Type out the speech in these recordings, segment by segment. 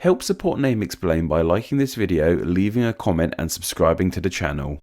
Help support Name Explain by liking this video, leaving a comment and subscribing to the channel.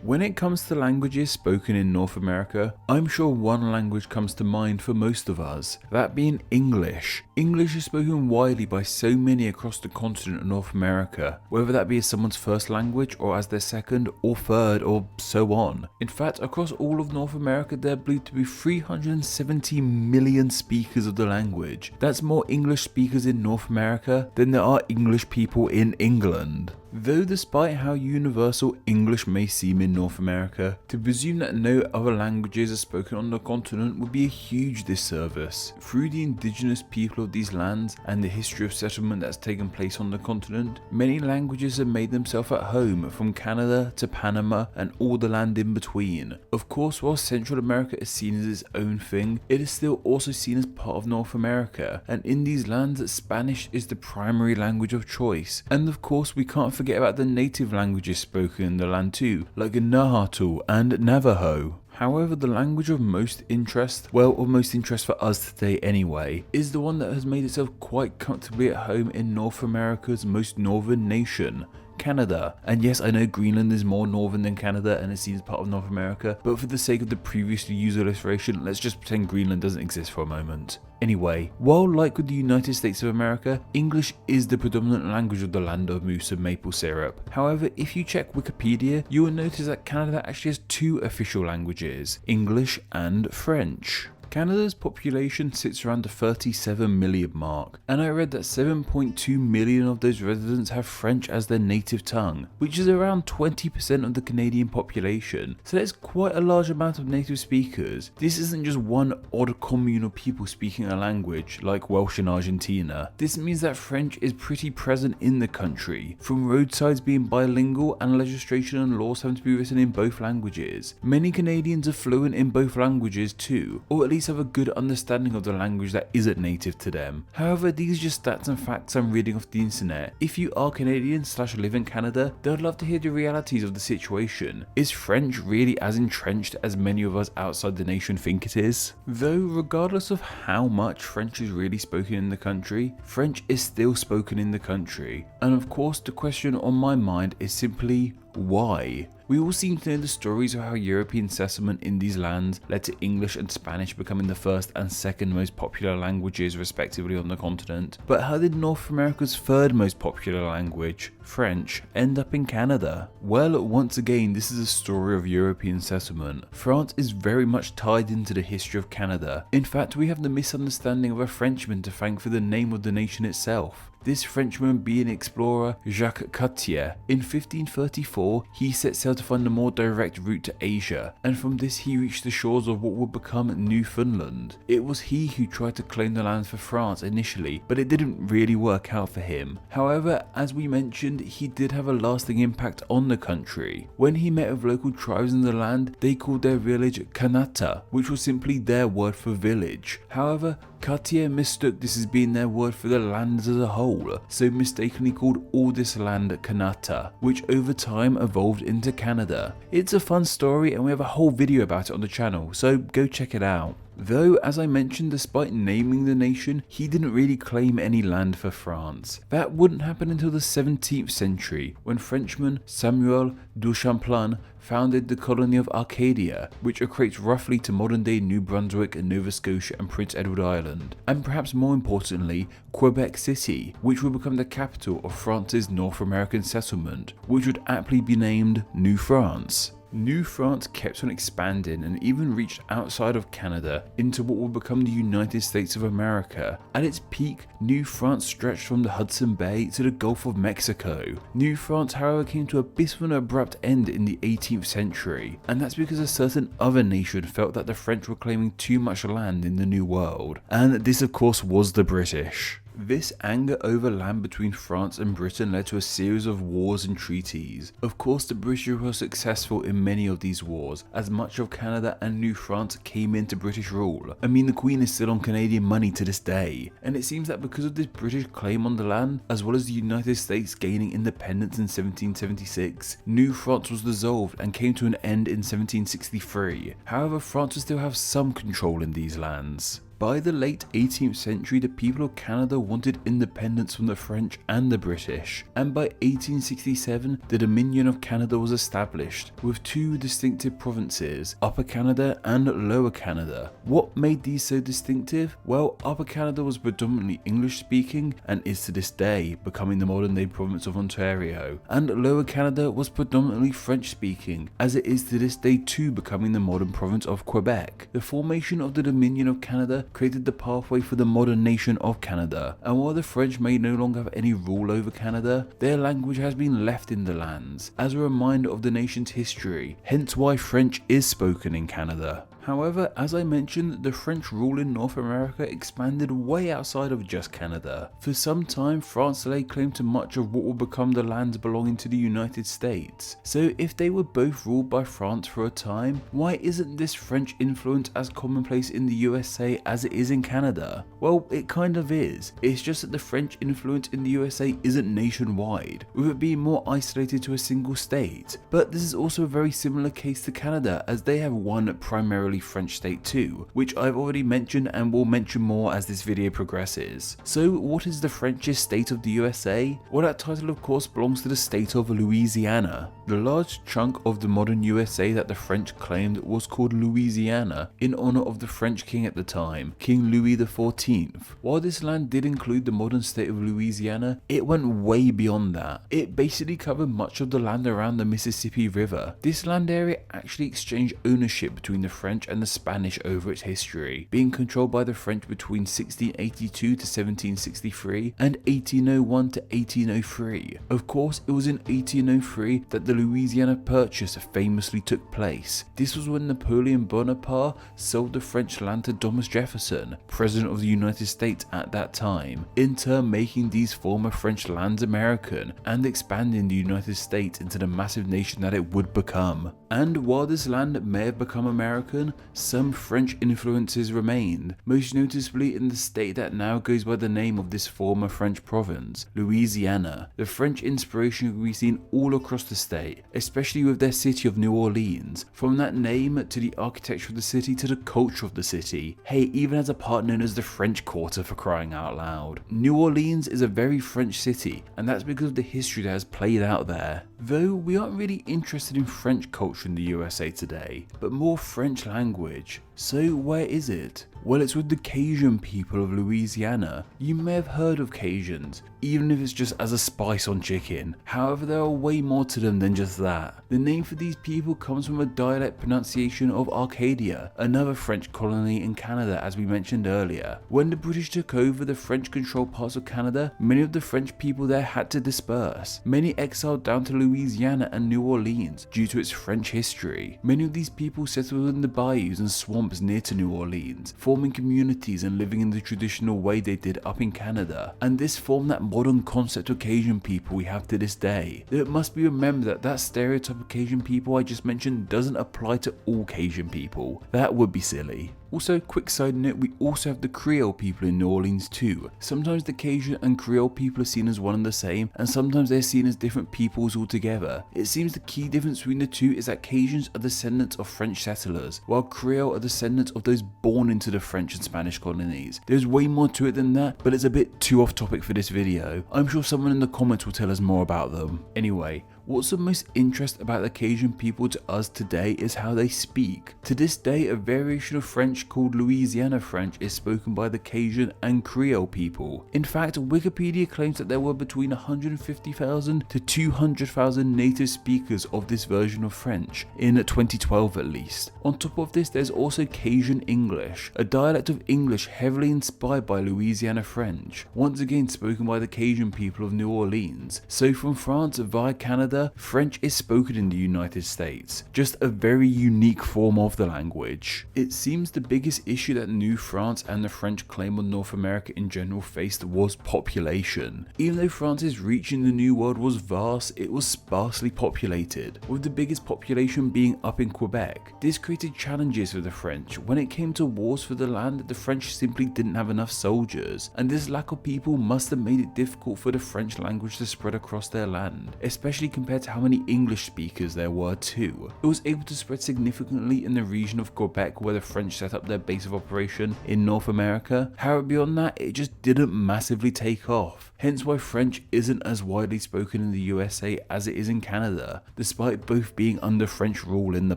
When it comes to languages spoken in North America, I'm sure one language comes to mind for most of us, that being English. English is spoken widely by so many across the continent of North America, whether that be as someone's first language or as their second or third or so on. In fact, across all of North America there are believed to be 370 million speakers of the language. That's more English speakers in North America than there are English people in England. Though despite how universal English may seem in North America, to presume that no other languages are spoken on the continent would be a huge disservice. Through the indigenous people of these lands and the history of settlement that's taken place on the continent, many languages have made themselves at home, from Canada to Panama and all the land in between. Of course, while Central America is seen as its own thing, it is still also seen as part of North America, and in these lands Spanish is the primary language of choice. And of course we can't forget about the native languages spoken in the land too, like Nahuatl and Navajo. However, the language of most interest, of most interest for us today anyway, is the one that has made itself quite comfortably at home in North America's most northern nation, Canada. And yes, I know Greenland is more northern than Canada and is seen as part of North America, but for the sake of the previously used illustration, let's just pretend Greenland doesn't exist for a moment. Anyway, while like with the United States of America, English is the predominant language of the land of moose and maple syrup. However, if you check Wikipedia, you will notice that Canada actually has two official languages, English and French. Canada's population sits around the 37 million mark, and I read that 7.2 million of those residents have French as their native tongue, which is around 20% of the Canadian population, so that's quite a large amount of native speakers. This isn't just one odd commune of people speaking a language, like Welsh in Argentina. This means that French is pretty present in the country, from roadsides being bilingual and legislation and laws having to be written in both languages. Many Canadians are fluent in both languages too, or at least have a good understanding of the language that isn't native to them. However, these are just stats and facts I'm reading off the internet. If you are Canadian / live in Canada, then I'd love to hear the realities of the situation. Is French really as entrenched as many of us outside the nation think it is? Though regardless of how much French is really spoken in the country, French is still spoken in the country. And of course the question on my mind is simply, why? We all seem to know the stories of how European settlement in these lands led to English and Spanish becoming the first and second most popular languages respectively on the continent, but how did North America's third most popular language, French, end up in Canada? Well, once again, this is a story of European settlement. France is very much tied into the history of Canada. In fact, we have the misunderstanding of a Frenchman to thank for the name of the nation itself. This Frenchman being explorer Jacques Cartier. In 1534, he set sail to find a more direct route to Asia, and from this he reached the shores of what would become Newfoundland. It was he who tried to claim the land for France initially, but it didn't really work out for him. However, as we mentioned, he did have a lasting impact on the country. When he met with local tribes in the land, they called their village Kanata, which was simply their word for village. However, Cartier mistook this as being their word for the land as a whole, so mistakenly called all this land Kanata, which over time evolved into Canada. It's a fun story and we have a whole video about it on the channel, so go check it out. Though, as I mentioned, despite naming the nation, he didn't really claim any land for France. That wouldn't happen until the 17th century, when Frenchman Samuel de Champlain founded the colony of Acadia, which equates roughly to modern-day New Brunswick and Nova Scotia and Prince Edward Island, and perhaps more importantly, Quebec City, which would become the capital of France's North American settlement, which would aptly be named New France. New France kept on expanding and even reached outside of Canada into what would become the United States of America. At its peak, New France stretched from the Hudson Bay to the Gulf of Mexico. New France, however, came to a bit of an abrupt end in the 18th century, and that's because a certain other nation felt that the French were claiming too much land in the New World, and this of course was the British. This anger over land between France and Britain led to a series of wars and treaties. Of course, the British were successful in many of these wars, as much of Canada and New France came into British rule. I mean, the Queen is still on Canadian money to this day, and it seems that because of this British claim on the land, as well as the United States gaining independence in 1776, New France was dissolved and came to an end in 1763. However, France would still have some control in these lands. By the late 18th century, the people of Canada wanted independence from the French and the British, and by 1867, the Dominion of Canada was established, with two distinctive provinces, Upper Canada and Lower Canada. What made these so distinctive? Well, Upper Canada was predominantly English speaking and is to this day, becoming the modern day province of Ontario, and Lower Canada was predominantly French speaking, as it is to this day too, becoming the modern province of Quebec. The formation of the Dominion of Canada created the pathway for the modern nation of Canada, and while the French may no longer have any rule over Canada, their language has been left in the lands, as a reminder of the nation's history, hence why French is spoken in Canada. However, as I mentioned, the French rule in North America expanded way outside of just Canada. For some time, France laid claim to much of what will become the lands belonging to the United States. So if they were both ruled by France for a time, why isn't this French influence as commonplace in the USA as it is in Canada? Well, it kind of is. It's just that the French influence in the USA isn't nationwide, with it being more isolated to a single state. But this is also a very similar case to Canada, as they have one primarily French state too, which I've already mentioned and will mention more as this video progresses. So what is the Frenchest state of the USA? Well, that title of course belongs to the state of Louisiana. The large chunk of the modern USA that the French claimed was called Louisiana in honor of the French king at the time, King Louis XIV. While this land did include the modern state of Louisiana, it went way beyond that. It basically covered much of the land around the Mississippi River. This land area actually exchanged ownership between the French and the Spanish over its history, being controlled by the French between 1682 to 1763 and 1801 to 1803. Of course, it was in 1803 that the Louisiana Purchase famously took place. This was when Napoleon Bonaparte sold the French land to Thomas Jefferson, President of the United States at that time, in turn making these former French lands American and expanding the United States into the massive nation that it would become. And while this land may have become American, some French influences remained, most noticeably in the state that now goes by the name of this former French province, Louisiana. The French inspiration can be seen all across the state, especially with their city of New Orleans, from that name to the architecture of the city to the culture of the city. Hey, even has a part known as the French Quarter, for crying out loud. New Orleans is a very French city, and that's because of the history that has played out there. Though we aren't really interested in French culture in the USA today, but more French language. So where is it? Well, it's with the Cajun people of Louisiana. You may have heard of Cajuns, even if it's just as a spice on chicken. However, there are way more to them than just that. The name for these people comes from a dialect pronunciation of Arcadia, another French colony in Canada, as we mentioned earlier. When the British took over the French controlled parts of Canada, many of the French people there had to disperse. Many exiled down to Louisiana and New Orleans due to its French history. Many of these people settled in the bayous and swamps near to New Orleans, forming communities and living in the traditional way they did up in Canada, and this formed that modern concept of Cajun people we have to this day. Though it must be remembered that that stereotype of Cajun people I just mentioned doesn't apply to all Cajun people. That would be silly. Also, quick side note, we also have the Creole people in New Orleans too. Sometimes the Cajun and Creole people are seen as one and the same, and sometimes they're seen as different peoples altogether. It seems the key difference between the two is that Cajuns are descendants of French settlers, while Creole are descendants of those born into the French and Spanish colonies. There's way more to it than that, but it's a bit too off topic for this video. I'm sure someone in the comments will tell us more about them. Anyway, what's of most interest about the Cajun people to us today is how they speak. To this day, a variation of French called Louisiana French is spoken by the Cajun and Creole people. In fact, Wikipedia claims that there were between 150,000 to 200,000 native speakers of this version of French, in 2012 at least. On top of this, there's also Cajun English, a dialect of English heavily inspired by Louisiana French, once again spoken by the Cajun people of New Orleans. So from France via Canada, French is spoken in the United States, just a very unique form of the language. It seems the biggest issue that New France and the French claim on North America in general faced was population. Even though France's reach in the New World was vast, it was sparsely populated, with the biggest population being up in Quebec. This created challenges for the French. When it came to wars for the land, the French simply didn't have enough soldiers, and this lack of people must have made it difficult for the French language to spread across their land, especially compared compared to how many English speakers there were too. It was able to spread significantly in the region of Quebec where the French set up their base of operation in North America. However, beyond that, it just didn't massively take off. Hence why French isn't as widely spoken in the USA as it is in Canada, despite both being under French rule in the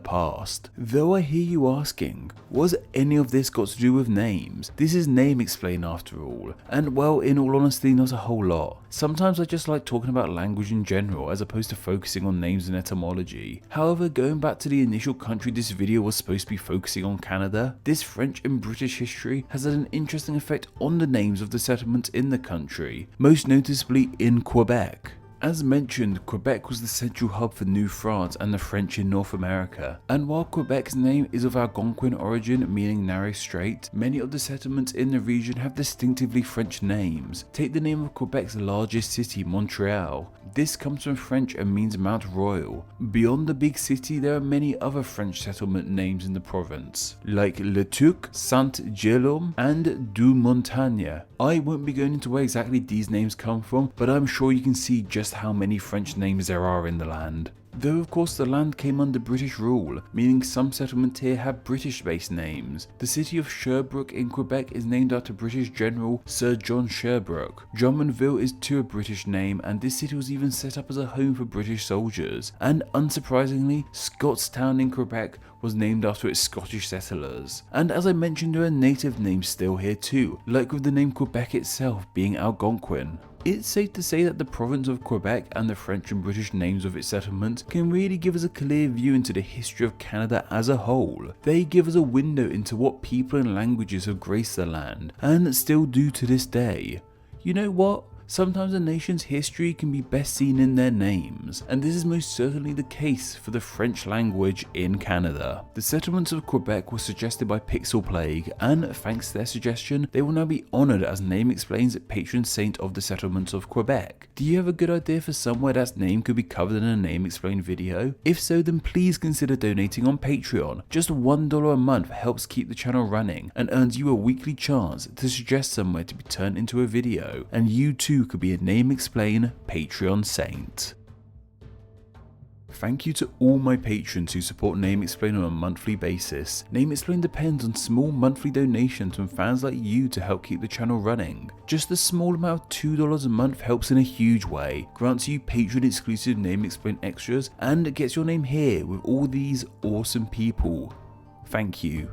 past. Though I hear you asking, was any of this got to do with names? This is Name Explain after all, and well, in all honesty, not a whole lot. Sometimes I just like talking about language in general as opposed to focusing on names and etymology. However, going back to the initial country this video was supposed to be focusing on, Canada, this French and British history has had an interesting effect on the names of the settlements in the country, most noticeably in Quebec. As mentioned, Quebec was the central hub for New France and the French in North America, and while Quebec's name is of Algonquin origin, meaning narrow strait, many of the settlements in the region have distinctively French names. Take the name of Quebec's largest city, Montreal. This comes from French and means Mount Royal. Beyond the big city, there are many other French settlement names in the province, like Le Tuc, Saint-Guillaume, and Du Montagne. I won't be going into where exactly these names come from, but I'm sure you can see just how many French names there are in the land. Though of course the land came under British rule, meaning some settlements here have British-based names. The city of Sherbrooke in Quebec is named after British General Sir John Sherbrooke. Drummondville is too a British name, and this city was even set up as a home for British soldiers. And unsurprisingly, Scotstown in Quebec was named after its Scottish settlers. And as I mentioned, there are native names still here too, like with the name Quebec itself being Algonquin. It's safe to say that the province of Quebec and the French and British names of its settlements can really give us a clear view into the history of Canada as a whole. They give us a window into what people and languages have graced the land, and still do to this day. You know what? Sometimes a nation's history can be best seen in their names, and this is most certainly the case for the French language in Canada. The settlements of Quebec were suggested by Pixel Plague, and thanks to their suggestion, they will now be honoured as Name Explain's patron saint of the settlements of Quebec. Do you have a good idea for somewhere that's name could be covered in a Name Explain video? If so, then please consider donating on Patreon. Just $1 a month helps keep the channel running and earns you a weekly chance to suggest somewhere to be turned into a video, and you too could be a Name Explain Patreon saint. Thank you to all my patrons who support Name Explain on a monthly basis. Name Explain depends on small monthly donations from fans like you to help keep the channel running. Just a small amount of $2 a month helps in a huge way, grants you Patreon exclusive Name Explain extras, and gets your name here with all these awesome people. Thank you.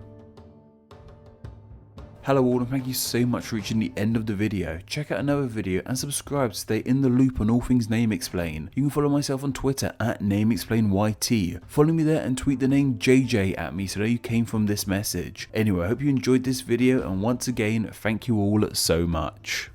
Hello all, and thank you so much for reaching the end of the video. Check out another video and subscribe to stay in the loop on all things Name Explain. You can follow myself on Twitter at NameExplainYT. Follow me there and tweet the name JJ at me so that you came from this message. Anyway, I hope you enjoyed this video, and once again, thank you all so much.